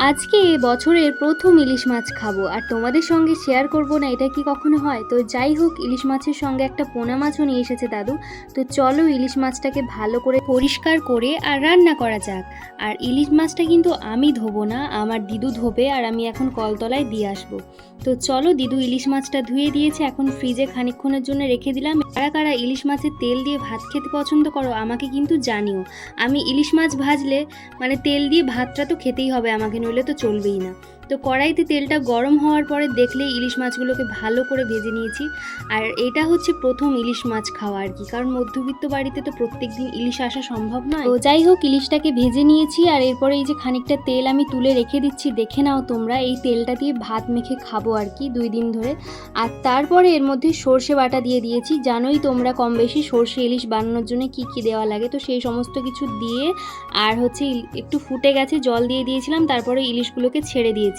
আজকে বছরের প্রথম ইলিশ মাছ খাবো আর তোমাদের সঙ্গে শেয়ার করব না, এটা কি কখনো হয়? তো যাই হোক, ইলিশ মাছের সঙ্গে একটা পোনা মাছও নিয়ে এসেছে দাদু। তো চলো ইলিশ মাছটাকে ভালো করে পরিষ্কার করে আর রান্না করা যাক। আর ইলিশ মাছটা কিন্তু আমি ধোবো না, আমার দিদু ধোবে, আর আমি এখন কলতলায় দিয়ে আসবো। তো চলো, দিদু ইলিশ মাছটা ধুয়ে দিয়েছে, এখন ফ্রিজে খানিকক্ষণের জন্য রেখে দিলাম। কারা কারা ইলিশ মাছের তেল দিয়ে ভাত খেতে পছন্দ করো আমাকে কিন্তু জানিও। আমি ইলিশ মাছ ভাজলে মানে তেল দিয়ে ভাতটা তো খেতেই হবে আমাকে, নইলে তো চলবেই না। তো কড়াইতে তেলটা গরম হওয়ার পরে দেখলেই ইলিশ মাছগুলোকে ভালো করে ভেজে নিয়েছি। আর এটা হচ্ছে প্রথম ইলিশ মাছ খাওয়া আর কি, কারণ মধ্যবিত্ত বাড়িতে তো প্রত্যেক দিন ইলিশ আসা সম্ভব নয়। তো যাই হোক, ইলিশটাকে ভেজে নিয়েছি, আর এরপরে এই যে খানিকটা তেল আমি তুলে রেখে দিচ্ছি, দেখে নাও তোমরা। এই তেলটা দিয়ে ভাত মেখে খাবো আর কি 2 দিন ধরে। আর তারপরে এর মধ্যে সর্ষে বাটা দিয়ে দিয়েছি। জানোই তোমরা কম বেশি সর্ষে ইলিশ বানানোর জন্য কি কি দেওয়া লাগে, তো সেই সমস্ত কিছু দিয়ে আর হচ্ছে একটু ফুটে গেছে, জল দিয়ে দিয়েছিলাম, তারপরে ইলিশগুলোকে ছেড়ে দিয়েছি।